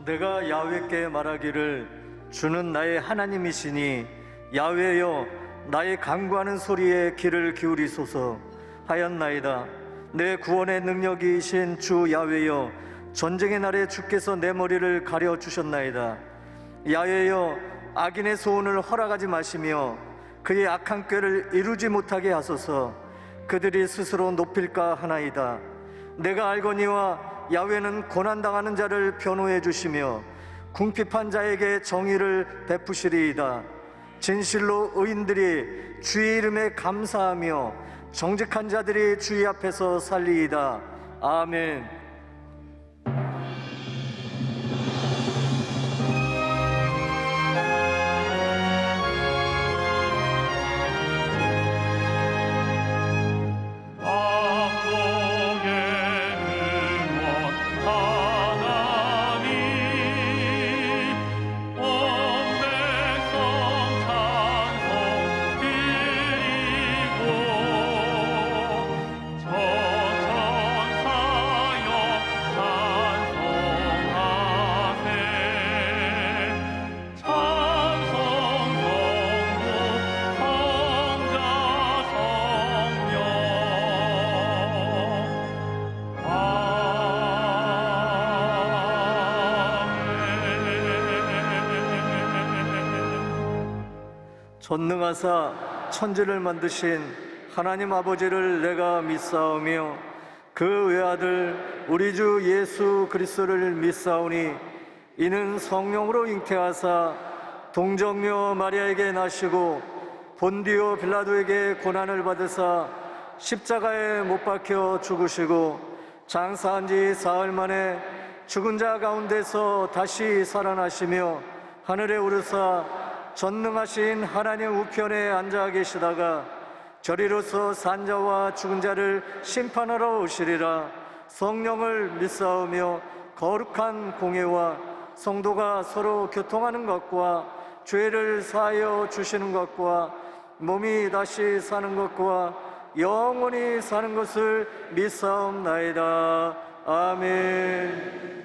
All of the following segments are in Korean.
내가 야훼께 말하기를 주는 나의 하나님이시니 야훼여 나의 간구하는 소리에 귀를 기울이소서 하였나이다. 내 구원의 능력이신 주 야훼여 전쟁의 날에 주께서 내 머리를 가려 주셨나이다. 야훼여 악인의 소원을 허락하지 마시며 그의 악한 꾀를 이루지 못하게 하소서. 그들이 스스로 높일까 하나이다. 내가 알거니와 야훼는 고난당하는 자를 변호해 주시며 궁핍한 자에게 정의를 베푸시리이다. 진실로 의인들이 주의 이름에 감사하며 정직한 자들이 주의 앞에서 살리이다. 아멘. 전능하사 천지를 만드신 하나님 아버지를 내가 믿사오며 그 외아들 우리 주 예수 그리스도를 믿사오니 이는 성령으로 잉태하사 동정녀 마리아에게 나시고 본디오 빌라도에게 고난을 받으사 십자가에 못 박혀 죽으시고 장사한 지 사흘 만에 죽은 자 가운데서 다시 살아나시며 하늘에 오르사 전능하신 하나님 우편에 앉아 계시다가 저리로서 산자와 죽은 자를 심판하러 오시리라. 성령을 믿사오며 거룩한 공예와 성도가 서로 교통하는 것과 죄를 사하여 주시는 것과 몸이 다시 사는 것과 영원히 사는 것을 믿사옵나이다. 아멘.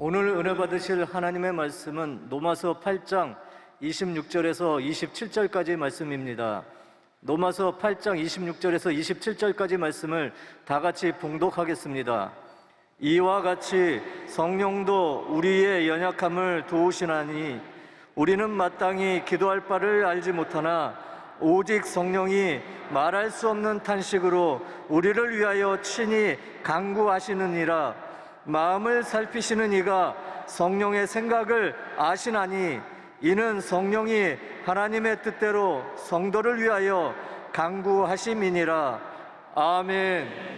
오늘 은혜 받으실 하나님의 말씀은 로마서 8장 26절에서 27절까지 말씀입니다. 로마서 8장 26절에서 27절까지 말씀을 다 같이 봉독하겠습니다. 이와 같이 성령도 우리의 연약함을 도우시나니 우리는 마땅히 기도할 바를 알지 못하나 오직 성령이 말할 수 없는 탄식으로 우리를 위하여 친히 간구하시느니라. 마음을 살피시는 이가 성령의 생각을 아시나니 이는 성령이 하나님의 뜻대로 성도를 위하여 간구하심이니라. 아멘.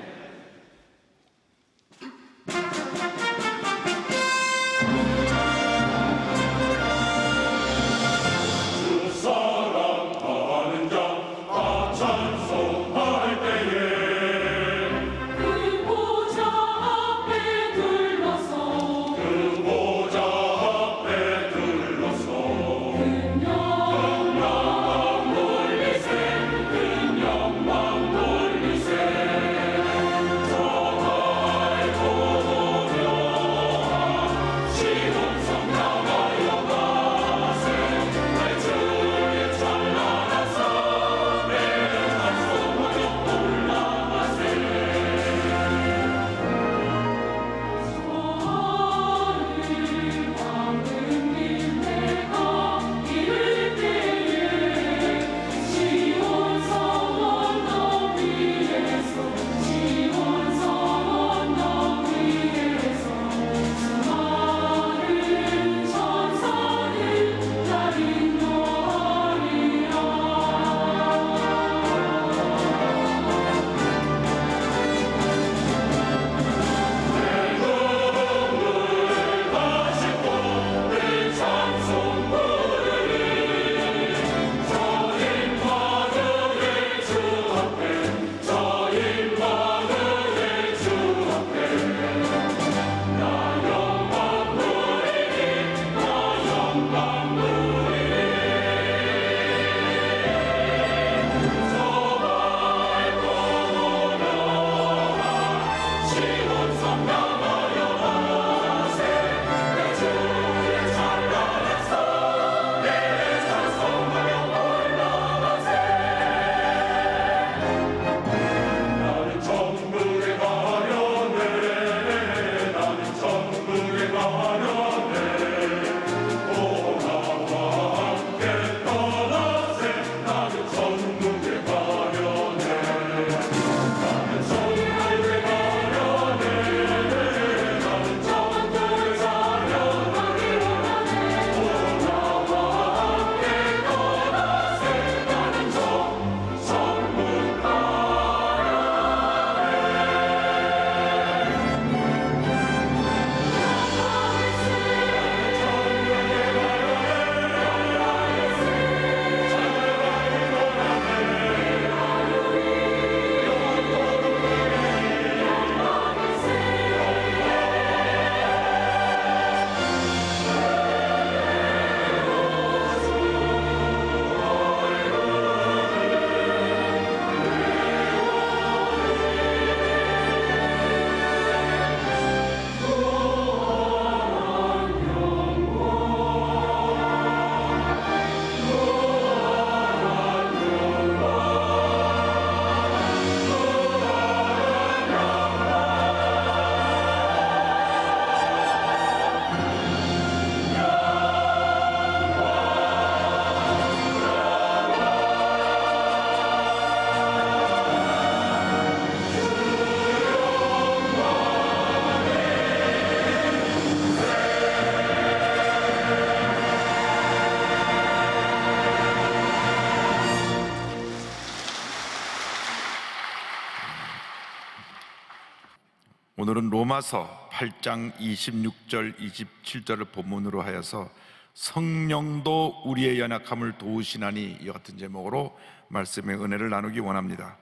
오늘은 로마서 8장 26절, 27절을 본문으로 하여서 성령도 우리의 연약함을 도우시나니, 이 같은 제목으로 말씀의 은혜를 나누기 원합니다.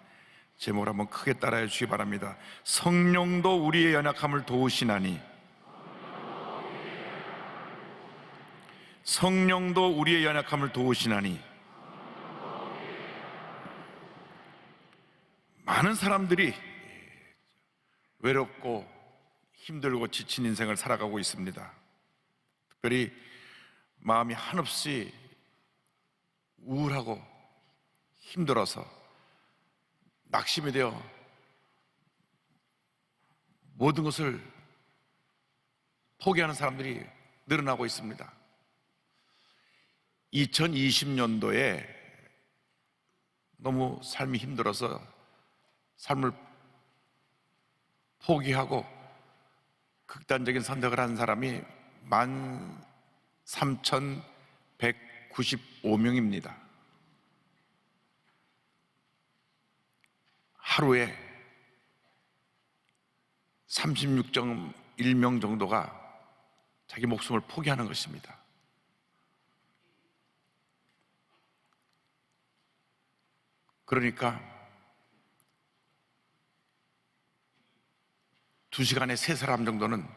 제목을 한번 크게 따라해 주시기 바랍니다. 성령도 우리의 연약함을 도우시나니, 성령도 우리의 연약함을 도우시나니. 많은 사람들이 외롭고 힘들고 지친 인생을 살아가고 있습니다. 특별히 마음이 한없이 우울하고 힘들어서 낙심이 되어 모든 것을 포기하는 사람들이 늘어나고 있습니다. 2020년도에 너무 삶이 힘들어서 삶을 포기하고 극단적인 선택을 한 사람이 13,195명입니다. 하루에 36.1명 정도가 자기 목숨을 포기하는 것입니다. 그러니까 2시간에 3사람 정도는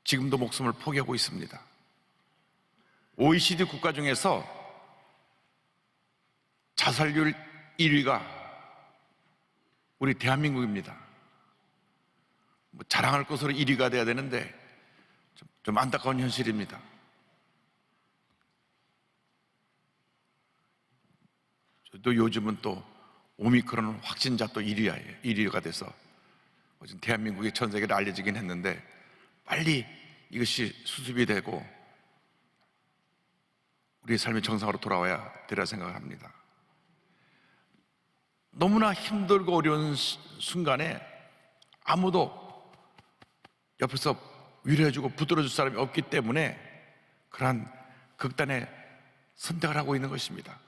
지금도 목숨을 포기하고 있습니다. OECD 국가 중에서 자살률 1위가 우리 대한민국입니다. 자랑할 것으로 1위가 돼야 되는데 좀 안타까운 현실입니다. 또 요즘은 또 오미크론 확진자 또 1위가 돼서 대한민국이 전 세계로 알려지긴 했는데, 빨리 이것이 수습이 되고 우리의 삶이 정상으로 돌아와야 되리라 생각을 합니다. 너무나 힘들고 어려운 순간에 아무도 옆에서 위로해주고 붙들어줄 사람이 없기 때문에 그러한 극단의 선택을 하고 있는 것입니다.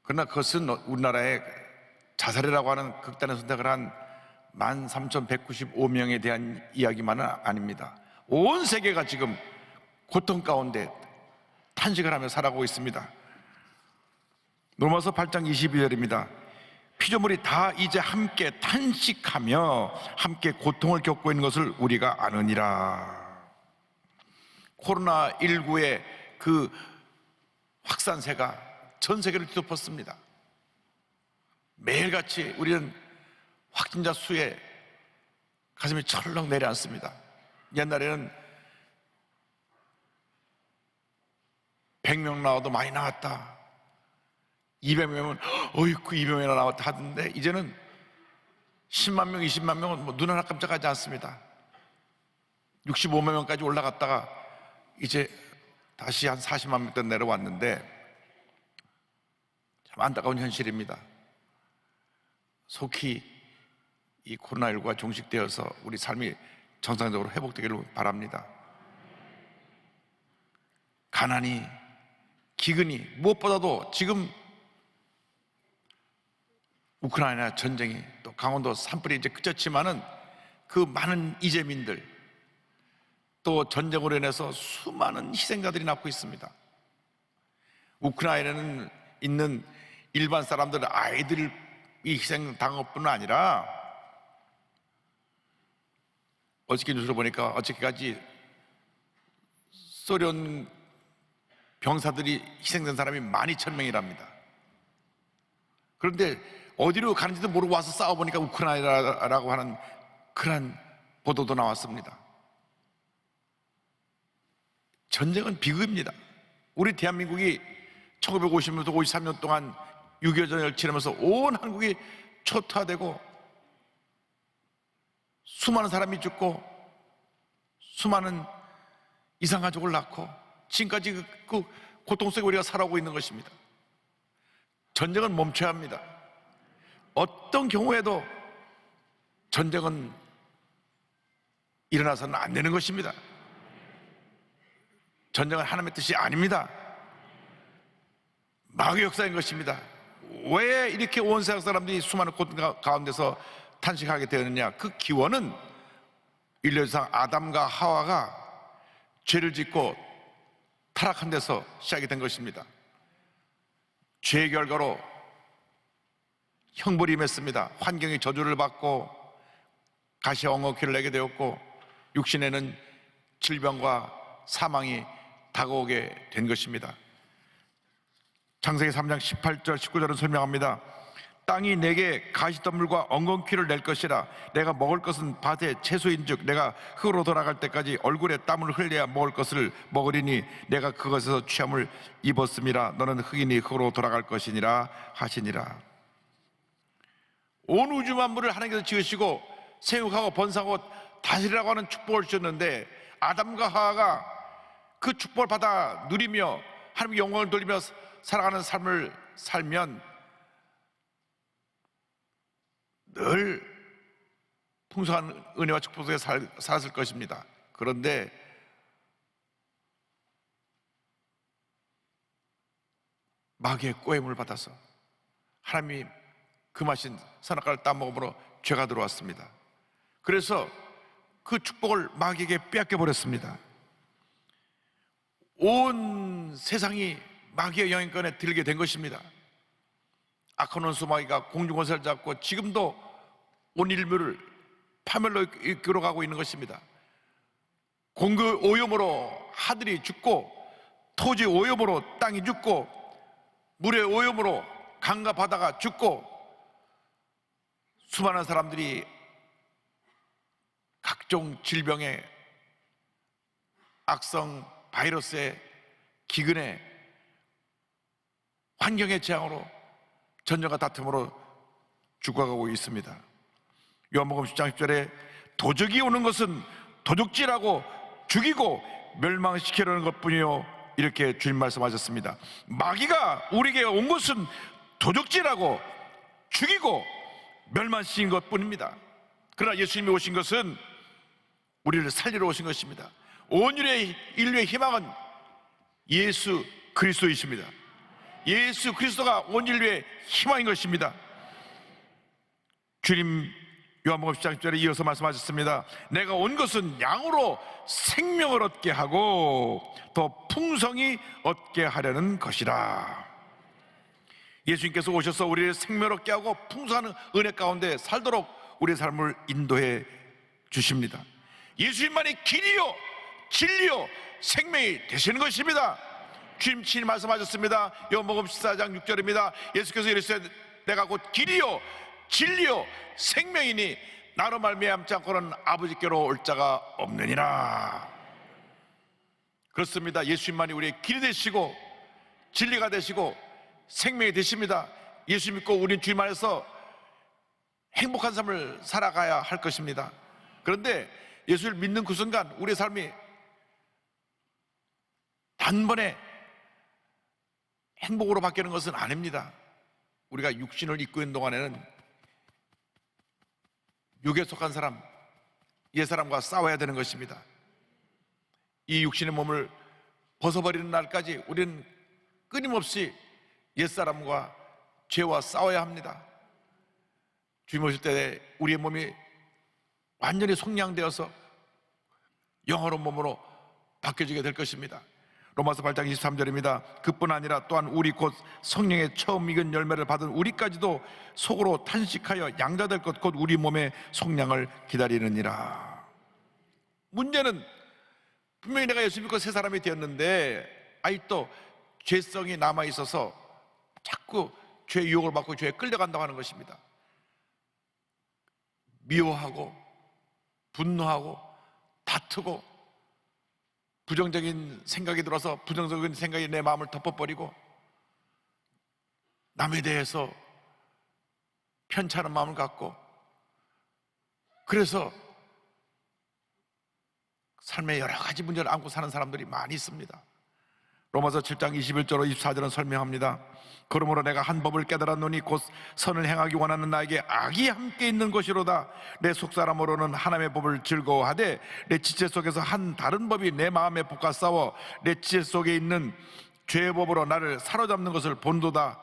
그러나 그것은 우리나라의 자살이라고 하는 극단의 선택을 한 13,195명에 대한 이야기만은 아닙니다. 온 세계가 지금 고통 가운데 탄식을 하며 살아가고 있습니다. 로마서 8장 22절입니다. 피조물이 다 이제 함께 탄식하며 함께 고통을 겪고 있는 것을 우리가 아느니라. 코로나19의 그 확산세가 전 세계를 뒤덮었습니다. 매일같이 우리는 확진자 수에 가슴이 철렁 내려앉습니다. 옛날에는 100명 나와도 많이 나왔다, 200명은 어이쿠 200명이나 나왔다 하던데, 이제는 10만 명, 20만 명은 눈 하나 깜짝하지 않습니다. 65만 명까지 올라갔다가 이제 다시 한 40만 명대 내려왔는데, 참 안타까운 현실입니다. 속히 이 코로나19가 종식되어서 우리 삶이 정상적으로 회복되기를 바랍니다. 가난이, 기근이, 무엇보다도 지금 우크라이나 전쟁이, 또 강원도 산불이 이제 그쳤지만은 그 많은 이재민들, 또 전쟁으로 인해서 수많은 희생자들이 낳고 있습니다. 우크라이나에는 있는 일반 사람들, 아이들이 희생당한 것뿐 아니라 어저께 뉴스를 보니까 어저께까지 소련 병사들이 희생된 사람이 12,000명이랍니다. 그런데 어디로 가는지도 모르고 와서 싸워보니까 우크라이나라고 하는 그런 보도도 나왔습니다. 전쟁은 비극입니다. 우리 대한민국이 1950년부터 53년 동안 6.25 전쟁을 치르면서 온 한국이 초토화되고 수많은 사람이 죽고 수많은 이산가족을 낳고 지금까지 그 고통 속에 우리가 살아오고 있는 것입니다. 전쟁은 멈춰야 합니다. 어떤 경우에도 전쟁은 일어나서는 안 되는 것입니다. 전쟁은 하나님의 뜻이 아닙니다. 마귀의 역사인 것입니다. 왜 이렇게 온 세상 사람들이 수많은 고통 가운데서 탄식하게 되었느냐? 그 기원은 인류상 아담과 하와가 죄를 짓고 타락한 데서 시작이 된 것입니다. 죄의 결과로 형벌이 임했습니다. 환경이 저주를 받고 가시와 엉겅퀴를 내게 되었고 육신에는 질병과 사망이 다가오게 된 것입니다. 창세기 3장 18절 19절은 설명합니다. 땅이 내게 가시덤불과 엉겅퀴를 낼 것이라. 내가 먹을 것은 밭의 채소인즉 내가 흙으로 돌아갈 때까지 얼굴에 땀을 흘려야 먹을 것을 먹으리니 내가 그것에서 취함을 입었음이라. 너는 흙이니 흙으로 돌아갈 것이니라 하시니라. 온 우주 만물을 하나님께서 지으시고 생육하고 번성하고 다스리라고 하는 축복을 주셨는데 아담과 하와가 그 축복을 받아 누리며 하나님의 영광을 돌리며 살아가는 삶을 살면 늘 풍성한 은혜와 축복 속에 살았을 것입니다. 그런데 마귀의 꼬임을 받아서 하나님이 금하신 선악과를 따먹음으로 죄가 들어왔습니다. 그래서 그 축복을 마귀에게 빼앗겨 버렸습니다. 온 세상이 마귀의 영향권에 들게 된 것입니다. 악한 원수 마귀가 공중권세를 잡고 지금도 온 인류를 파멸로 이끌어가고 있는 것입니다. 공기 오염으로 하늘이 죽고 토지 오염으로 땅이 죽고 물의 오염으로 강과 바다가 죽고 수많은 사람들이 각종 질병에 악성 바이러스의 기근에 환경의 재앙으로 전쟁과 다툼으로 죽어가고 있습니다. 요한복음 10장 10절에 도적이 오는 것은 도둑질하고 죽이고 멸망시키려는 것뿐이요 이렇게 주님 말씀하셨습니다. 마귀가 우리에게 온 것은 도둑질하고 죽이고 멸망시킨 것뿐입니다. 그러나 예수님이 오신 것은 우리를 살리러 오신 것입니다. 온 인류의 희망은 예수 그리스도이십니다. 예수 그리스도가 온 인류의 희망인 것입니다. 주님 요한복음 10장 10절에 이어서 말씀하셨습니다. 내가 온 것은 양으로 생명을 얻게 하고 더 풍성히 얻게 하려는 것이라. 예수님께서 오셔서 우리를 생명 얻게 하고 풍성한 은혜 가운데 살도록 우리의 삶을 인도해 주십니다. 예수님만이 길이요 진리요 생명이 되시는 것입니다. 주님 친히 말씀하셨습니다. 요한복음 14장 6절입니다. 예수께서 이르시되 내가 곧 길이요 진리요 생명이니 나로 말미암지 않고는 아버지께로 올 자가 없느니라. 그렇습니다. 예수님만이 우리의 길이 되시고 진리가 되시고 생명이 되십니다. 예수 믿고 우리는 주님 안에서 행복한 삶을 살아가야 할 것입니다. 그런데 예수를 믿는 그 순간 우리의 삶이 단번에 행복으로 바뀌는 것은 아닙니다. 우리가 육신을 입고 있는 동안에는 육에 속한 사람, 옛사람과 싸워야 되는 것입니다. 이 육신의 몸을 벗어버리는 날까지 우리는 끊임없이 옛사람과 죄와 싸워야 합니다. 주님 오실 때 우리의 몸이 완전히 속량되어서 영원한 몸으로 바뀌어지게 될 것입니다. 로마서 8장 23절입니다. 그뿐 아니라 또한 우리 곧 성령의 처음 익은 열매를 받은 우리까지도 속으로 탄식하여 양자될 것 곧 우리 몸의 속량을 기다리느니라. 문제는 분명히 내가 예수 믿고 새 사람이 되었는데 아직도 죄성이 남아있어서 자꾸 죄의 유혹을 받고 죄에 끌려간다고 하는 것입니다. 미워하고 분노하고 다투고 부정적인 생각이 들어서 부정적인 생각이 내 마음을 덮어버리고 남에 대해서 편찮은 마음을 갖고 그래서 삶의 여러 가지 문제를 안고 사는 사람들이 많이 있습니다. 로마서 7장 21절로 24절은 설명합니다. 그러므로 내가 한 법을 깨달았노니 곧 선을 행하기 원하는 나에게 악이 함께 있는 것이로다. 내 속사람으로는 하나님의 법을 즐거워하되 내 지체 속에서 한 다른 법이 내 마음에 복과 싸워 내 지체 속에 있는 죄의 법으로 나를 사로잡는 것을 본도다.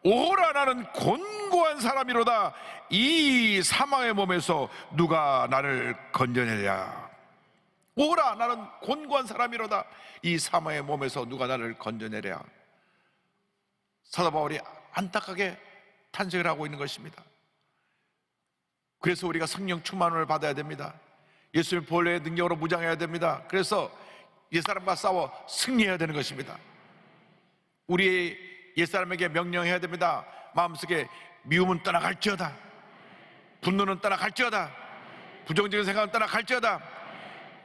오라 나는 곤고한 사람이로다. 이 사망의 몸에서 누가 나를 건져내랴. 오라 나는 곤고한 사람이로다. 이 사망의 몸에서 누가 나를 건져내랴. 사도 바울이 안타깝게 탄식을 하고 있는 것입니다. 그래서 우리가 성령 충만을 받아야 됩니다. 예수님 보혈의 능력으로 무장해야 됩니다. 그래서 옛사람과 싸워 승리해야 되는 것입니다. 우리 옛사람에게 명령해야 됩니다. 마음속에 미움은 떠나갈지어다, 분노는 떠나갈지어다, 부정적인 생각은 떠나갈지어다,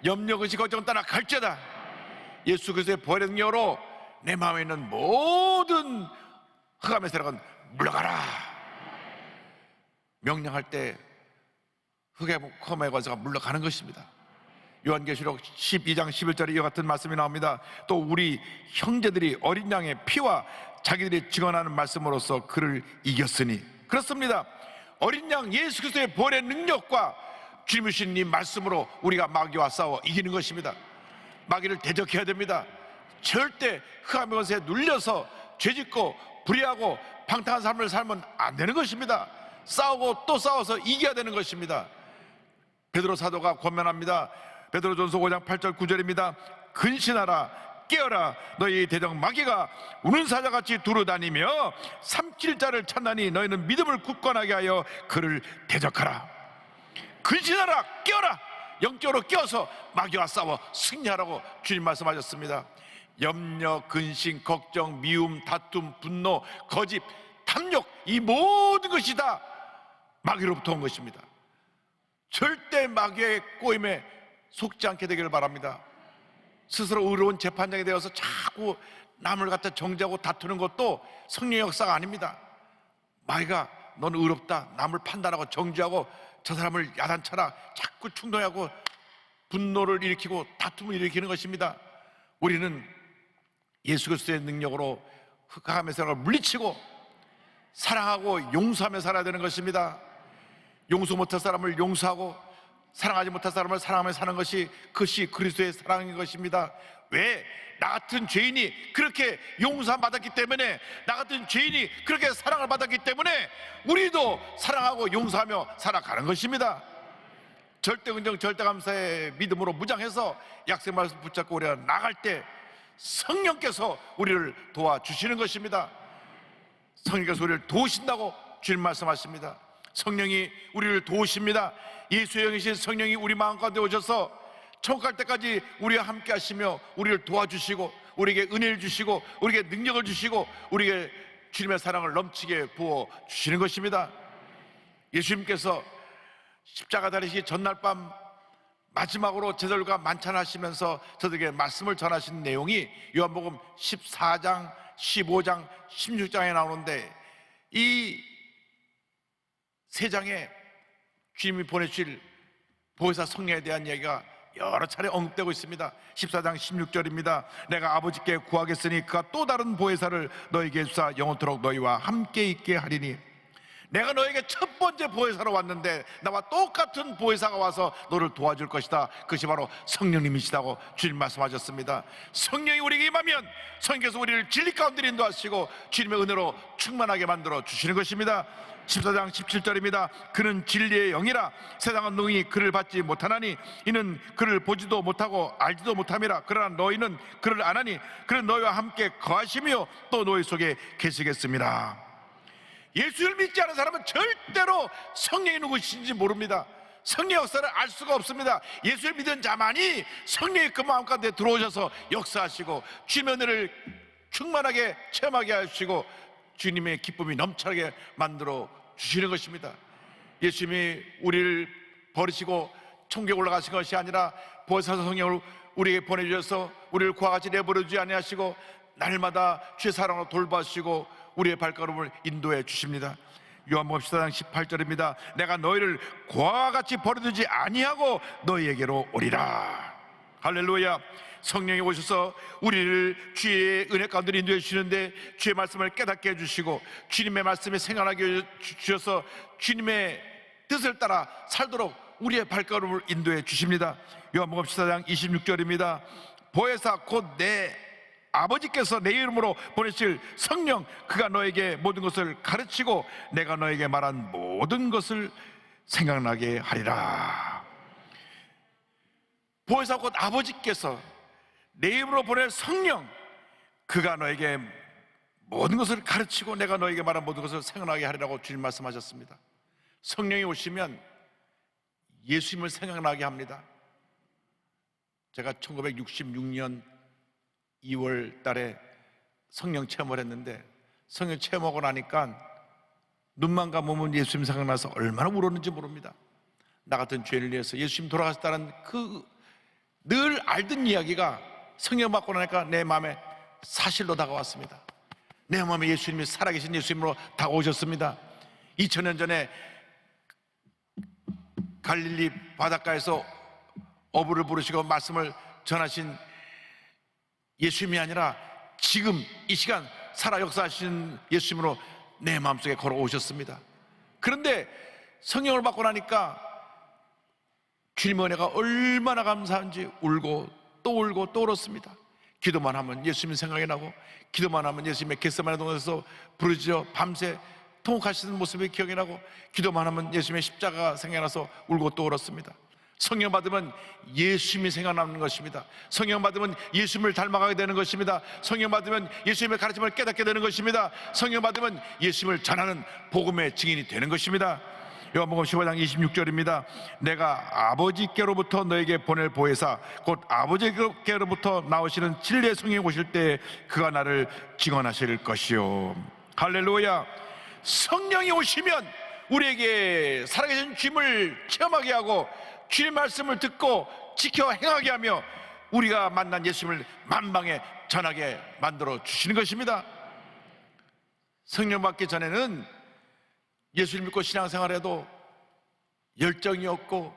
염려, 의식, 걱정은 떠나갈지어다. 예수 그리스도의 보혈의 능력으로 내 마음에 있는 모든 흑암의 세력은 물러가라. 명령할 때 흑암의 권세가 물러가는 것입니다. 요한계시록 12장 11절에 이와 같은 말씀이 나옵니다. 또 우리 형제들이 어린 양의 피와 자기들이 증언하는 말씀으로써 그를 이겼으니. 그렇습니다. 어린 양 예수 그리스도의 보혈의 능력과 주님이 주신 이 말씀으로 우리가 마귀와 싸워 이기는 것입니다. 마귀를 대적해야 됩니다. 절대 흑암의 권세에 눌려서 죄짓고 불의하고 방탕한 삶을 살면 안 되는 것입니다. 싸우고 또 싸워서 이겨야 되는 것입니다. 베드로 사도가 권면합니다. 베드로전서 5장 8절 9절입니다. 근신하라, 깨어라. 너희 대적 마귀가 우는 사자같이 두루다니며 삼킬 자를 찾나니 너희는 믿음을 굳건하게 하여 그를 대적하라. 근신하라, 깨어라. 영적으로 깨어서 마귀와 싸워 승리하라고 주님 말씀하셨습니다. 염려, 근심, 걱정, 미움, 다툼, 분노, 거짓, 탐욕, 이 모든 것이 다 마귀로부터 온 것입니다. 절대 마귀의 꼬임에 속지 않게 되기를 바랍니다. 스스로 의로운 재판장이 되어서 자꾸 남을 갖다 정죄하고 다투는 것도 성령의 역사가 아닙니다. 마귀가 넌 의롭다, 남을 판단하고 정죄하고 저 사람을 야단쳐라, 자꾸 충동하고 분노를 일으키고 다툼을 일으키는 것입니다. 우리는 예수 그리스도의 능력으로 흑암의 세력을 물리치고 사랑하고 용서하며 살아야 되는 것입니다. 용서 못할 사람을 용서하고 사랑하지 못할 사람을 사랑하며 사는 것이, 그것이 그리스도의 사랑인 것입니다. 왜? 나 같은 죄인이 그렇게 용서함 받았기 때문에, 나 같은 죄인이 그렇게 사랑을 받았기 때문에 우리도 사랑하고 용서하며 살아가는 것입니다. 절대 긍정 절대 감사의 믿음으로 무장해서 약속 말씀 붙잡고 우리가 나갈 때 성령께서 우리를 도와주시는 것입니다. 성령께서 우리를 도우신다고 주님 말씀하십니다. 성령이 우리를 도우십니다. 예수의 영이신 성령이 우리 마음 가운데 오셔서 천국 갈 때까지 우리와 함께 하시며 우리를 도와주시고 우리에게 은혜를 주시고 우리에게 능력을 주시고 우리에게 주님의 사랑을 넘치게 부어주시는 것입니다. 예수님께서 십자가 달리시기 전날 밤 마지막으로 제자들과 만찬하시면서 저들에게 말씀을 전하신 내용이 요한복음 14장, 15장, 16장에 나오는데, 이 세 장에 주님이 보내실 보혜사 성령에 대한 이야기가 여러 차례 언급되고 있습니다. 14장 16절입니다. 내가 아버지께 구하겠으니 그가 또 다른 보혜사를 너희에게 주사 영원토록 너희와 함께 있게 하리니. 내가 너에게 첫 번째 보혜사로 왔는데 나와 똑같은 보혜사가 와서 너를 도와줄 것이다. 그것이 바로 성령님이시다고 주님 말씀하셨습니다. 성령이 우리에게 임하면 성령께서 우리를 진리 가운데 인도하시고 주님의 은혜로 충만하게 만들어 주시는 것입니다. 14장 17절입니다. 그는 진리의 영이라 세상은 능히 그를 받지 못하나니 이는 그를 보지도 못하고 알지도 못함이라. 그러나 너희는 그를 아나니 그는 너희와 함께 거하시며 또 너희 속에 계시겠습니다. 예수를 믿지 않은 사람은 절대로 성령이 누구신지 모릅니다. 성령 역사를 알 수가 없습니다. 예수를 믿은 자만이 성령이 그 마음 가운데 들어오셔서 역사하시고 주님의 은혜를 충만하게 체험하게 하시고 주님의 기쁨이 넘쳐나게 만들어 주시는 것입니다. 예수님이 우리를 버리시고 천국에 올라가신 것이 아니라 보혜사 성령을 우리에게 보내주셔서 우리를 그와 같이 내버려두지 아니하시고 날마다 주의 사랑으로 돌봐주시고 우리의 발걸음을 인도해 주십니다. 요한복음 14장 18절입니다. 내가 너희를 그와 같이 버려두지 아니하고 너희에게로 오리라. 할렐루야. 성령이 오셔서 우리를 주의 은혜 가운데 인도해 주시는데, 주의 말씀을 깨닫게 해주시고 주님의 말씀에 생각하게 주셔서 주님의 뜻을 따라 살도록 우리의 발걸음을 인도해 주십니다. 요한복음 14장 26절입니다. 보혜사 곧 내 아버지께서 내 이름으로 보내실 성령, 그가 너에게 모든 것을 가르치고 내가 너에게 말한 모든 것을 생각나게 하리라. 보혜사 곧 아버지께서 내 이름으로 보낼 성령, 그가 너에게 모든 것을 가르치고 내가 너에게 말한 모든 것을 생각나게 하리라고 주님 말씀하셨습니다. 성령이 오시면 예수님을 생각나게 합니다. 제가 1966년 2월 달에 성령 체험을 했는데, 성령 체험하고 나니까 눈만 감으면 예수님 생각나서 얼마나 울었는지 모릅니다. 나 같은 죄인을 위해서 예수님 돌아가셨다는 그 늘 알던 이야기가 성령 받고 나니까 내 마음에 사실로 다가왔습니다. 내 마음에 예수님이 살아계신 예수님으로 다가오셨습니다. 2000년 전에 갈릴리 바닷가에서 어부를 부르시고 말씀을 전하신 예수님이 아니라 지금 이 시간 살아 역사하신 예수님으로 내 마음속에 걸어오셨습니다. 그런데 성령을 받고 나니까 주님의 은혜가 얼마나 감사한지 울고 또 울었습니다. 기도만 하면 예수님 생각이 나고, 기도만 하면 예수님의 겟세마네 동산에서 부르짖어 밤새 통곡하시는 모습이 기억이 나고, 기도만 하면 예수님의 십자가가 생각나서 울고 또 울었습니다. 성령 받으면 예수님이 생각나는 것입니다. 성령 받으면 예수님을 닮아가게 되는 것입니다. 성령 받으면 예수님의 가르침을 깨닫게 되는 것입니다. 성령 받으면 예수님을 전하는 복음의 증인이 되는 것입니다. 요한복음 15장 26절입니다. 내가 아버지께로부터 너에게 보낼 보혜사 곧 아버지께로부터 나오시는 진리의 성령이 오실 때 그가 나를 증언하실 것이요. 할렐루야. 성령이 오시면 우리에게 살아계신 주님을 체험하게 하고 주님의 말씀을 듣고 지켜 행하게 하며 우리가 만난 예수님을 만방에 전하게 만들어 주시는 것입니다. 성령 받기 전에는 예수를 믿고 신앙생활해도 열정이 없고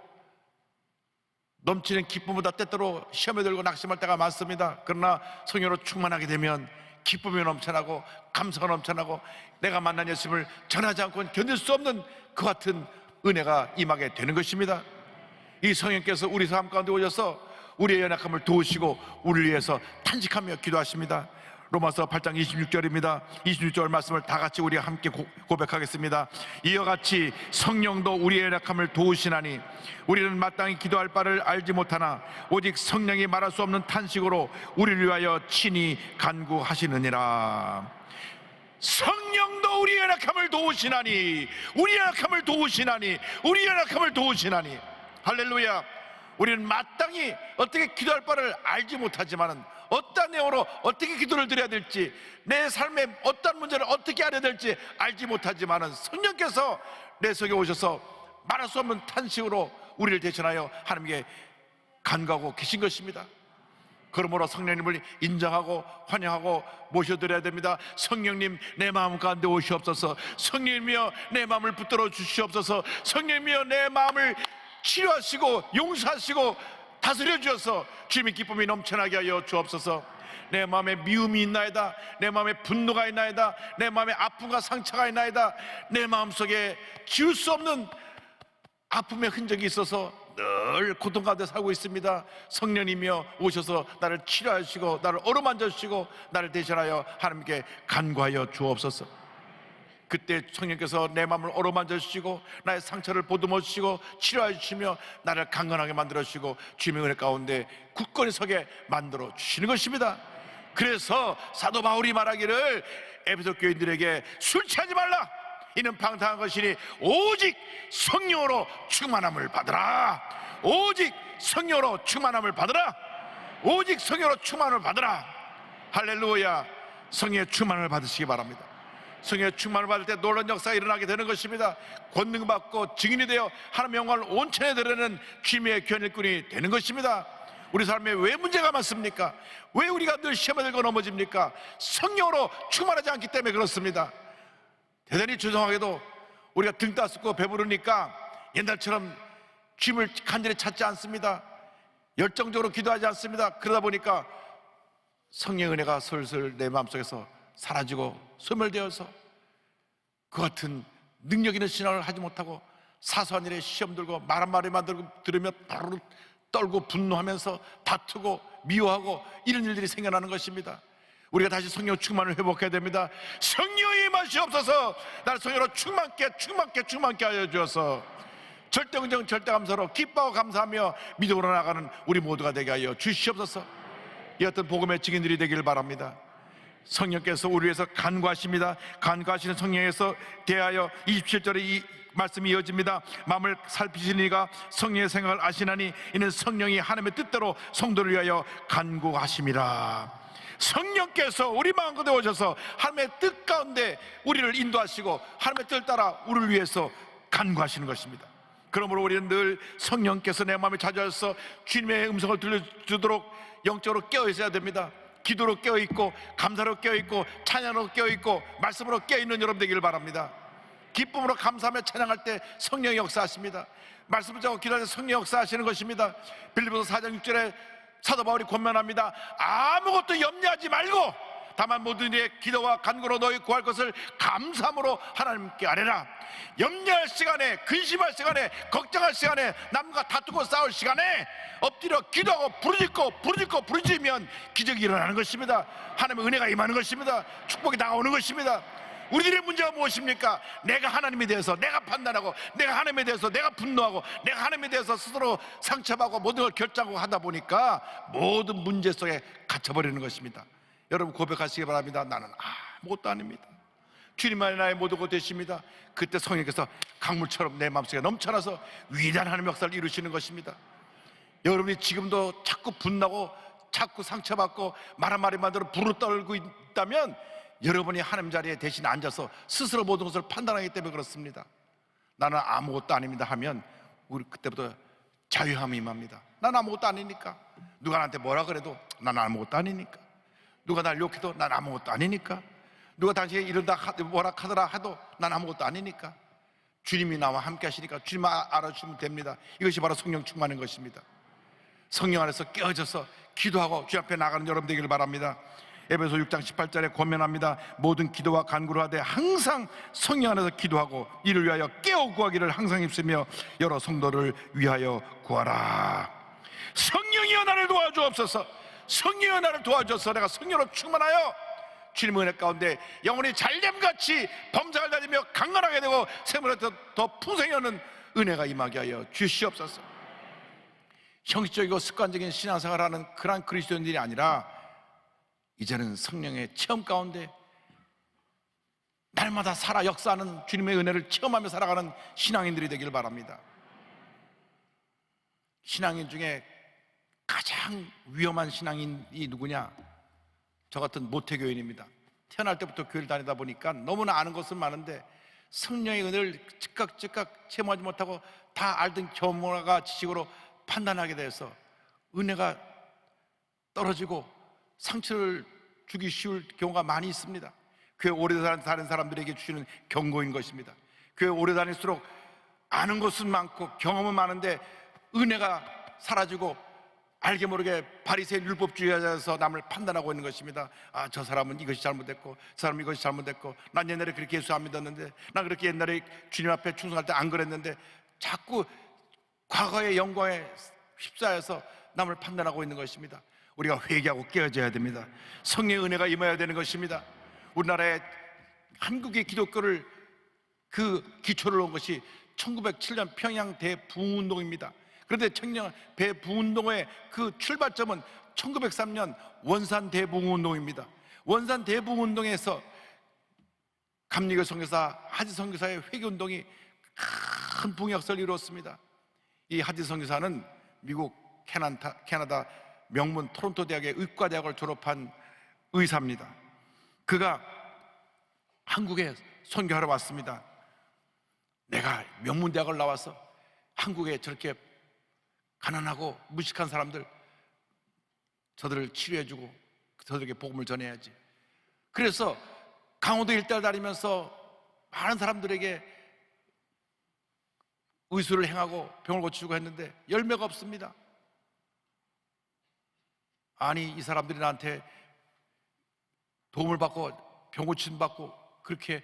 넘치는 기쁨보다 때때로 시험에 들고 낙심할 때가 많습니다. 그러나 성령으로 충만하게 되면 기쁨이 넘쳐나고 감사가 넘쳐나고 내가 만난 예수님을 전하지 않고는 견딜 수 없는 그 같은 은혜가 임하게 되는 것입니다. 이 성령께서 우리 삶 가운데 오셔서 우리의 연약함을 도우시고 우리를 위해서 탄식하며 기도하십니다. 로마서 8장 26절입니다. 26절 말씀을 다 같이 우리 함께 고백하겠습니다. 이와 같이 성령도 우리의 연약함을 도우시나니 우리는 마땅히 기도할 바를 알지 못하나 오직 성령이 말할 수 없는 탄식으로 우리를 위하여 친히 간구하시느니라. 성령도 우리의 연약함을 도우시나니, 우리의 연약함을 도우시나니, 우리의 연약함을 도우시나니. 할렐루야. 우리는 마땅히 어떻게 기도할 바를 알지 못하지만은 어떤 내용으로 어떻게 기도를 드려야 될지, 내 삶의 어떤 문제를 어떻게 알아야 될지 알지 못하지만은 성령께서 내 속에 오셔서 말할 수 없는 탄식으로 우리를 대신하여 하나님께 간구하고 계신 것입니다. 그러므로 성령님을 인정하고 환영하고 모셔드려야 됩니다. 성령님 내 마음 가운데 오시옵소서. 성령님이여 내 마음을 붙들어 주시옵소서. 성령님이여 내 마음을 치료하시고 용서하시고 다스려 주셔서 주님의 기쁨이 넘쳐나게 하여 주옵소서. 내 마음에 미움이 있나이다, 내 마음에 분노가 있나이다, 내 마음에 아픔과 상처가 있나이다, 내 마음속에 지울 수 없는 아픔의 흔적이 있어서 늘 고통 가운데 살고 있습니다. 성령님이여 오셔서 나를 치료하시고 나를 어루만져 주시고 나를 대신하여 하나님께 간구하여 주옵소서. 그때 성령께서 내 마음을 어루만져 주시고 나의 상처를 보듬어 주시고 치료해 주시며 나를 강건하게 만들어 주시고 주님의 은혜 가운데 굳건히 서게 만들어 주시는 것입니다. 그래서 사도 바울이 말하기를 에베소 교인들에게 술 취하지 말라, 이는 방탕한 것이니 오직 성령으로 충만함을 받으라. 오직 성령으로 충만함을 받으라. 오직 성령으로 충만함을 받으라. 할렐루야. 성령의 충만함을 받으시기 바랍니다. 성령의 충만을 받을 때 놀라운 역사가 일어나게 되는 것입니다. 권능받고 증인이 되어 하나님의 영광을 온천에 드러내는 주님의 견일꾼이 되는 것입니다. 우리 삶에 왜 문제가 많습니까? 왜 우리가 늘 시험에 들고 넘어집니까? 성령으로 충만하지 않기 때문에 그렇습니다. 대단히 죄송하게도 우리가 등 따숩고 배부르니까 옛날처럼 주님을 간절히 찾지 않습니다. 열정적으로 기도하지 않습니다. 그러다 보니까 성령의 은혜가 슬슬 내 마음속에서 사라지고 소멸되어서 그 같은 능력 있는 신앙을 하지 못하고 사소한 일에 시험 들고 말 한마디만 들으며 떨고 분노하면서 다투고 미워하고 이런 일들이 생겨나는 것입니다. 우리가 다시 성령 충만을 회복해야 됩니다. 성령의 맛이 없어서 나를 성령으로 충만케 하여 주어서 절대응정 절대감사로 기뻐하고 감사하며 믿음으로 나가는 우리 모두가 되게 하여 주시옵소서. 이 어떤 복음의 증인들이 되기를 바랍니다. 성령께서 우리 위해서 간구하십니다. 간구하시는 성령에서 대하여 27절에 이 말씀이 이어집니다. 마음을 살피시는 이가 성령의 생각을 아시나니 이는 성령이 하나님의 뜻대로 성도를 위하여 간구하심이라. 성령께서 우리 마음 가운데 오셔서 하나님의 뜻 가운데 우리를 인도하시고 하나님의 뜻을 따라 우리를 위해서 간구하시는 것입니다. 그러므로 우리는 늘 성령께서 내 마음에 찾아와서 주님의 음성을 들려주도록 영적으로 깨어 있어야 됩니다. 기도로 깨어 있고, 감사로 깨어 있고, 찬양으로 깨어 있고, 말씀으로 깨어 있는 여러분 되기를 바랍니다. 기쁨으로 감사하며 찬양할 때 성령이 역사하십니다. 말씀을 잡고 기도할 때 성령 역사하시는 것입니다. 빌립보서 4장 6절에 사도 바울이 권면합니다. 아무것도 염려하지 말고 다만 모든 일에 기도와 간구로 너희 구할 것을 감사함으로 하나님께 아뢰라. 염려할 시간에, 근심할 시간에, 걱정할 시간에, 남과 다투고 싸울 시간에 엎드려 기도하고 부르짖으면 기적이 일어나는 것입니다. 하나님의 은혜가 임하는 것입니다. 축복이 다가오는 것입니다. 우리들의 문제가 무엇입니까? 내가 하나님에 대해서 내가 판단하고, 내가 하나님에 대해서 내가 분노하고, 내가 하나님에 대해서 스스로 상처받고 모든 걸 결정하고 하다 보니까 모든 문제 속에 갇혀버리는 것입니다. 여러분 고백하시기 바랍니다. 나는 아무것도 아닙니다. 주님만이 나의 모든 것 되십니다. 그때 성령께서 강물처럼 내 마음속에 넘쳐나서 위대한 하나님의 역사를 이루시는 것입니다. 여러분이 지금도 자꾸 분나고 자꾸 상처받고 말 한마디만으로 불을 떨고 있다면 여러분이 하나님 자리에 대신 앉아서 스스로 모든 것을 판단하기 때문에 그렇습니다. 나는 아무것도 아닙니다 하면 우리 그때부터 자유함이 임합니다. 난 아무것도 아니니까. 누가 나한테 뭐라 그래도 난 아무것도 아니니까. 누가 날 욕해도 난 아무것도 아니니까. 누가 당신이 이런다 뭐라 하더라 해도 난 아무것도 아니니까. 주님이 나와 함께 하시니까 주님 알아주시면 됩니다. 이것이 바로 성령 충만인 것입니다. 성령 안에서 깨어져서 기도하고 주 앞에 나가는 여러분 되기를 바랍니다. 에베소 6장 18절에 권면합니다. 모든 기도와 간구를 하되 항상 성령 안에서 기도하고 이를 위하여 깨어 구하기를 항상 힘쓰며 여러 성도를 위하여 구하라. 성령이여 나를 도와주옵소서. 성령이여 나를 도와줘서 내가 성령으로 충만하여 주님의 은혜 가운데 영혼이 잘됨같이 범사를 다니며 강건하게 되고 생명을 더 풍성히 하는 은혜가 임하게 하여 주시옵소서. 형식적이고 습관적인 신앙생활을 하는 그러한 그리스도인들이 아니라 이제는 성령의 체험 가운데 날마다 살아 역사하는 주님의 은혜를 체험하며 살아가는 신앙인들이 되기를 바랍니다. 신앙인 중에 가장 위험한 신앙인이 누구냐? 저 같은 모태교인입니다. 태어날 때부터 교회를 다니다 보니까 너무나 아는 것은 많은데 성령의 은혜를 즉각 체험하지 못하고 다 알던 교모가 지식으로 판단하게 돼서 은혜가 떨어지고 상처를 주기 쉬울 경우가 많이 있습니다. 교회 오래 다니는 사람들에게 주시는 경고인 것입니다. 교회 오래 다닐수록 아는 것은 많고 경험은 많은데 은혜가 사라지고 알게 모르게 바리새인 율법주의자에서 남을 판단하고 있는 것입니다. 저 사람은 이것이 잘못됐고 저 사람은 이것이 잘못됐고 난 옛날에 그렇게 예수 안 믿었는데 난 그렇게 옛날에 주님 앞에 충성할 때 안 그랬는데 자꾸 과거의 영광에 휩싸여서 남을 판단하고 있는 것입니다. 우리가 회개하고 깨어져야 됩니다. 성령의 은혜가 임해야 되는 것입니다. 우리나라의 한국의 기독교를 그 기초를 놓은 것이 1907년 평양 대부흥운동입니다. 그런데 청년 대부흥운동의 그 출발점은 1903년 원산 대부흥운동입니다. 원산 대부흥운동에서 감리교 선교사 하지 선교사의 회개운동이 큰 부흥 역사를 이루었습니다. 이 하지 선교사는 미국 캐나다 명문 토론토 대학의 의과대학을 졸업한 의사입니다. 그가 한국에 선교하러 왔습니다. 내가 명문대학을 나와서 한국에 저렇게 가난하고 무식한 사람들, 저들을 치료해주고 저들에게 복음을 전해야지. 그래서 강원도 일대를 다니면서 많은 사람들에게 의술을 행하고 병을 고치고 했는데 열매가 없습니다. 아니, 이 사람들이 나한테 도움을 받고 병 고침 받고 그렇게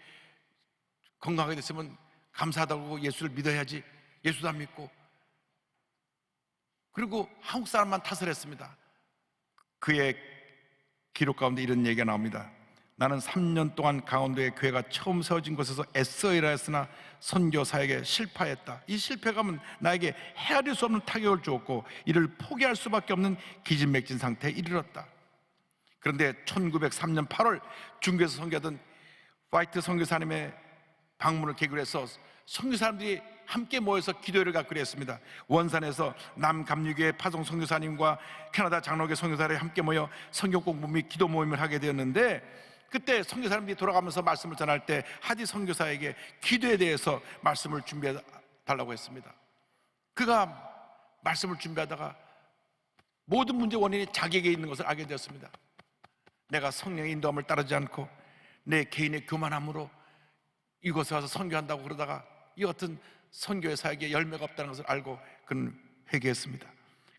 건강하게 됐으면 감사하다고 예수를 믿어야지. 예수도 안 믿고. 그리고 한국 사람만 탓을 했습니다. 그의 기록 가운데 이런 얘기가 나옵니다. 나는 3년 동안 강원도의 교회가 처음 세워진 곳에서 애써 일하 했으나 선교 사역에 실패했다. 이 실패감은 나에게 헤아릴 수 없는 타격을 주었고 이를 포기할 수밖에 없는 기진맥진 상태에 이르렀다. 그런데 1903년 8월 중국에서 선교하던 화이트 선교사님의 방문을 계기로 해서 선교사람들이 함께 모여서 기도회를 갖기로 했습니다. 원산에서 남감리교회 파송 선교사님과 캐나다 장로교 선교사들이 함께 모여 성경 공부 및 기도 모임을 하게 되었는데, 그때 선교사님들이 돌아가면서 말씀을 전할 때 하디 선교사에게 기도에 대해서 말씀을 준비해 달라고 했습니다. 그가 말씀을 준비하다가 모든 문제 원인이 자기에게 있는 것을 알게 되었습니다. 내가 성령의 인도함을 따르지 않고 내 개인의 교만함으로 이곳에 와서 선교한다고 그러다가 이 같은 선교의 사역에 열매가 없다는 것을 알고 그는 회개했습니다.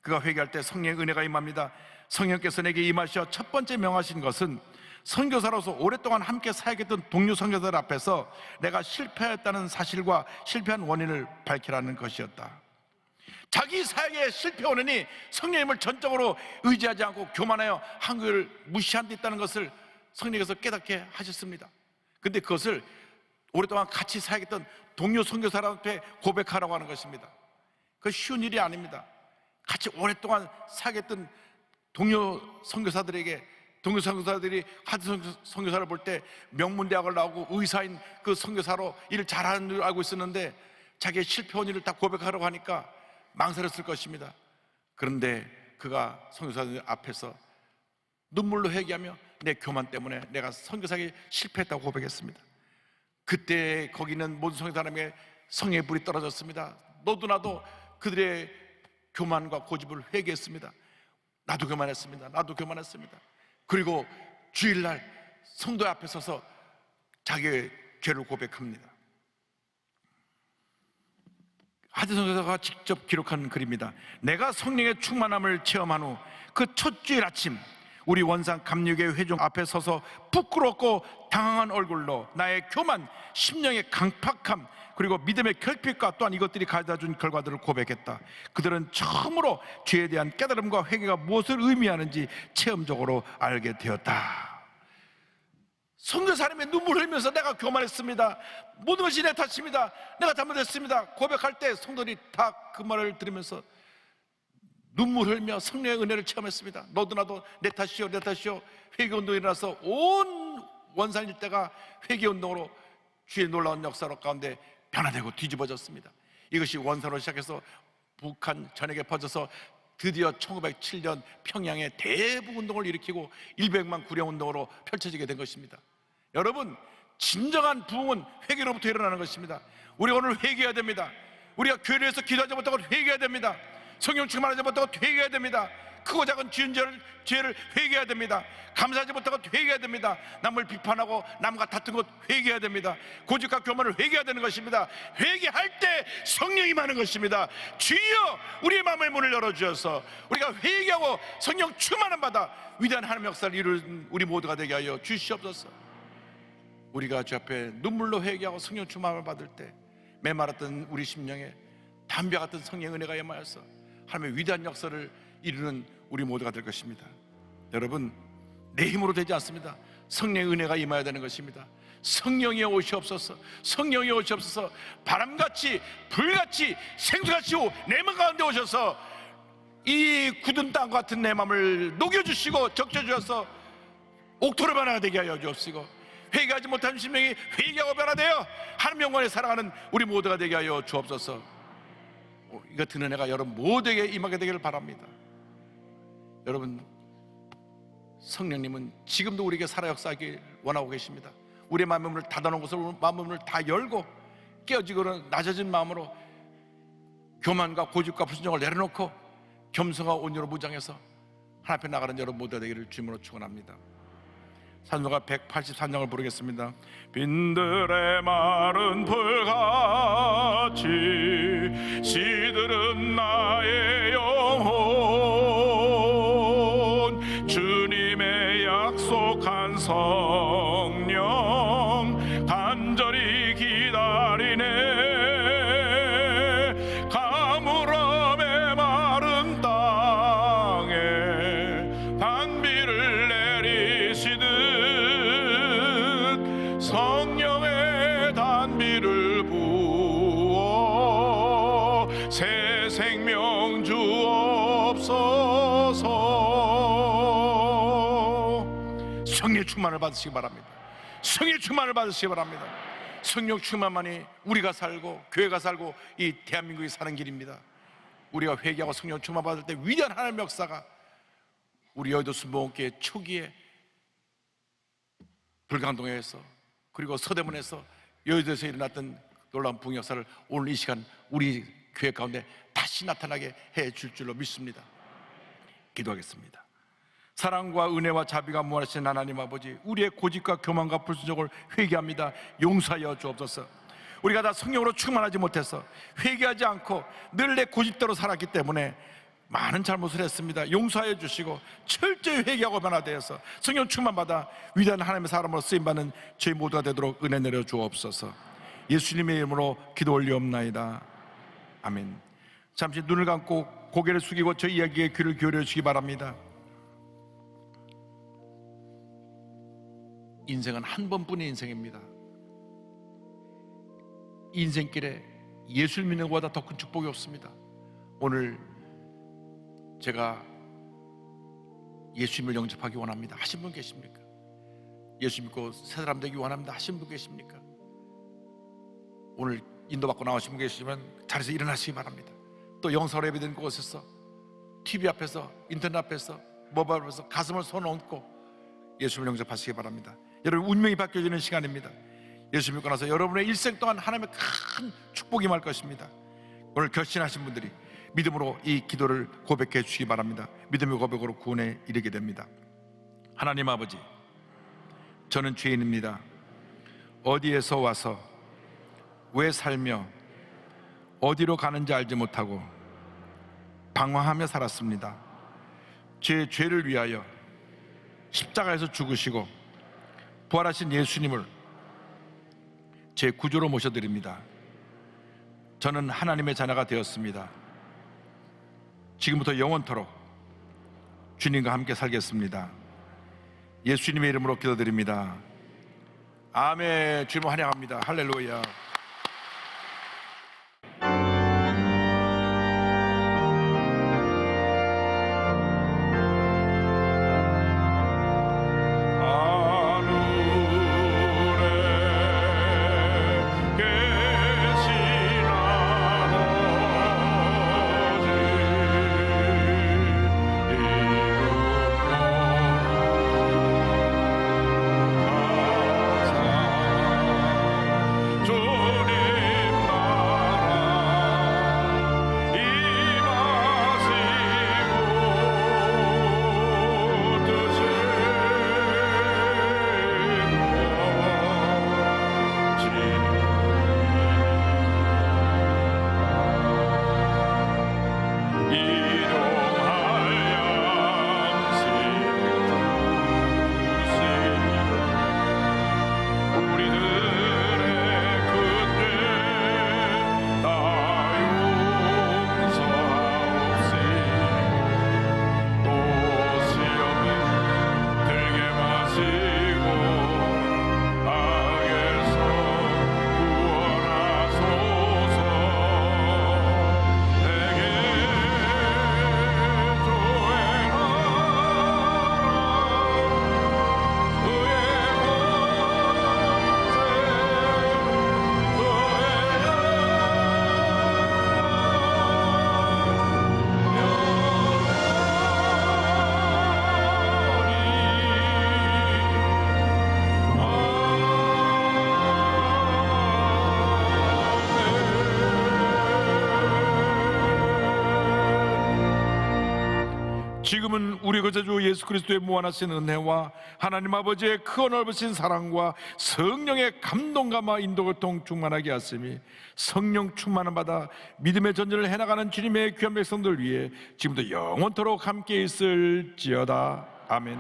그가 회개할 때 성령의 은혜가 임합니다. 성령께서 내게 임하셔 첫 번째 명하신 것은 선교사로서 오랫동안 함께 사역했던 동료 선교사들 앞에서 내가 실패했다는 사실과 실패한 원인을 밝히라는 것이었다. 자기 사역의 실패 원인이 성령님을 전적으로 의지하지 않고 교만하여 한국을 무시한 데 있다는 것을 성령께서 깨닫게 하셨습니다. 근데 그것을 오랫동안 같이 사역했던 동료 선교사들한테 고백하라고 하는 것입니다. 그건 쉬운 일이 아닙니다. 같이 오랫동안 사역했던 동료 선교사들에게, 동료 선교사들이 하드 선교사를 볼 때 명문대학을 나오고 의사인 그 선교사로 일을 잘하는 줄 알고 있었는데 자기의 실패 원인을 다 고백하라고 하니까 망설였을 것입니다. 그런데 그가 선교사들 앞에서 눈물로 회개하며 내 교만 때문에 내가 선교사에 실패했다고 고백했습니다. 그때 거기 있는 모든 선교사람에게 성령의 불이 떨어졌습니다. 너도 나도 그들의 교만과 고집을 회개했습니다. 나도 교만했습니다. 나도 교만했습니다. 그리고 주일날 성도 앞에 서서 자기의 죄를 고백합니다. 하드 선교사가 직접 기록한 글입니다. 내가 성령의 충만함을 체험한 후 그 첫 주일 아침 우리 원산 감리교회 회중 앞에 서서 부끄럽고 당황한 얼굴로 나의 교만, 심령의 강팍함, 그리고 믿음의 결핍과 또한 이것들이 가져다준 결과들을 고백했다. 그들은 처음으로 죄에 대한 깨달음과 회개가 무엇을 의미하는지 체험적으로 알게 되었다. 선교사님의 눈물을 흘리면서 내가 교만했습니다, 모든 것이 내 탓입니다, 내가 잘못했습니다 고백할 때 성도들이 다 그 말을 들으면서 눈물 흘며 성령의 은혜를 체험했습니다. 너도 나도 내 탓이요 내 탓이요. 회개운동이 일어나서 온 원산 일대가 회개운동으로 주의 놀라운 역사로 가운데 변화되고 뒤집어졌습니다. 이것이 원산으로 시작해서 북한 전역에 퍼져서 드디어 1907년 평양에 대북운동을 일으키고 100만 구령운동으로 펼쳐지게 된 것입니다. 여러분, 진정한 부흥은 회개로부터 일어나는 것입니다. 우리가 오늘 회개해야 됩니다. 우리가 교회를 위해서 기도하지 못하고 회개해야 됩니다. 성령 충만하지 못하고 회개해야 됩니다. 크고 작은 죄를 회개해야 됩니다. 감사하지 못하고 회개해야 됩니다. 남을 비판하고 남과 다툰 것 회개해야 됩니다. 고집과 교만을 회개해야 되는 것입니다. 회개할 때 성령이 임하는 것입니다. 주여 우리의 마음의 문을 열어주셔서 우리가 회개하고 성령 충만함 받아 위대한 하나님의 역사를 이루는 우리 모두가 되게 하여 주시옵소서. 우리가 주 앞에 눈물로 회개하고 성령 충만함을 받을 때 메마랐던 우리 심령에 담배 같은 성령의 은혜가 임하여서 하나님의 위대한 역사를 이루는 우리 모두가 될 것입니다. 여러분, 내 힘으로 되지 않습니다. 성령의 은혜가 임해야 되는 것입니다. 성령이 오시옵소서. 성령이 오시옵소서. 바람같이 불같이 생수같이 내 마음 가운데 오셔서 이 굳은 땅 같은 내 마음을 녹여주시고 적셔주셔서 옥토로 변화되게 하여 주옵시고, 회개하지 못한 심령이 회개하고 변화되어 하나님 영광에 살아가는 우리 모두가 되게 하여 주옵소서. 이 같은 은혜가 여러분 모두에게 임하게 되기를 바랍니다. 여러분, 성령님은 지금도 우리에게 살아 역사하길 원하고 계십니다. 우리의 마음의 문을 닫아놓은 것을 마음의 문을 다 열고 깨어지고 낮아진 마음으로 교만과 고집과 불순종을 내려놓고 겸손과 온유로 무장해서 하나님 앞에 나가는 여러분 모두가 되기를 주님으로 축원합니다. 찬송가 183장을 부르겠습니다. 빈들의 마른 풀같이 시들은 나의 영혼, 주님의 약속한 성령 간절히 기다리네. 가물음의 마른 땅에 단비를 내리 성령의 단비를 부어 새 생명 주옵소서. 성령의 충만을 받으시기 바랍니다. 성령의 충만을 받으시기 바랍니다. 성령 충만만이 우리가 살고 교회가 살고 이 대한민국이 사는 길입니다. 우리가 회개하고 성령 충만 받을 때 위대한 하나님의 역사가 우리 여의도 순복음교회 초기에 불광동에서 그리고 서대문에서 여의도에서 일어났던 놀라운 부흥 역사를 오늘 이 시간 우리 교회 가운데 다시 나타나게 해 줄 줄로 믿습니다. 기도하겠습니다. 사랑과 은혜와 자비가 무한하신 하나님 아버지, 우리의 고집과 교만과 불순종을 회개합니다. 용서하여 주옵소서. 우리가 다 성령으로 충만하지 못해서 회개하지 않고 늘 내 고집대로 살았기 때문에 많은 잘못을 했습니다. 용서하여 주시고 철저히 회개하고 변화되어서 성령 충만받아 위대한 하나님의 사람으로 쓰임받는 저희 모두가 되도록 은혜 내려 주옵소서. 예수님의 이름으로 기도 올리옵나이다. 아멘. 잠시 눈을 감고 고개를 숙이고 저희 이야기에 귀를 기울여 주시기 바랍니다. 인생은 한 번뿐인 인생입니다. 이 인생길에 예수를 믿는 것보다 더 큰 축복이 없습니다. 오늘 제가 예수님을 영접하기 원합니다 하신 분 계십니까? 예수 믿고 새 사람 되기 원합니다 하신 분 계십니까? 오늘 인도받고 나오신 분 계시면 자리에서 일어나시기 바랍니다. 또 영사로 예배된 곳에서 TV 앞에서 인터넷 앞에서 모바일 앞에서 가슴을 손 얹고 예수님을 영접하시기 바랍니다. 여러분, 운명이 바뀌어지는 시간입니다. 예수 믿고 나서 여러분의 일생 동안 하나님의 큰 축복이 임할 것입니다. 오늘 결심하신 분들이 믿음으로 이 기도를 고백해 주시기 바랍니다. 믿음의 고백으로 구원에 이르게 됩니다. 하나님 아버지, 저는 죄인입니다. 어디에서 와서 왜 살며 어디로 가는지 알지 못하고 방황하며 살았습니다. 제 죄를 위하여 십자가에서 죽으시고 부활하신 예수님을 제 구주로 모셔드립니다. 저는 하나님의 자녀가 되었습니다. 지금부터 영원토록 주님과 함께 살겠습니다. 예수님의 이름으로 기도드립니다. 아멘. 주님 환영합니다. 할렐루야. 지금은 우리 구주주 예수 그리스도의 무한하신 은혜와 하나님 아버지의 크고 넓으신 사랑과 성령의 감동감과 인도교통 충만하게 하심이 성령 충만을 받아 믿음의 전쟁을 해나가는 주님의 귀한 백성들 위해 지금도 영원토록 함께 있을지어다. 아멘.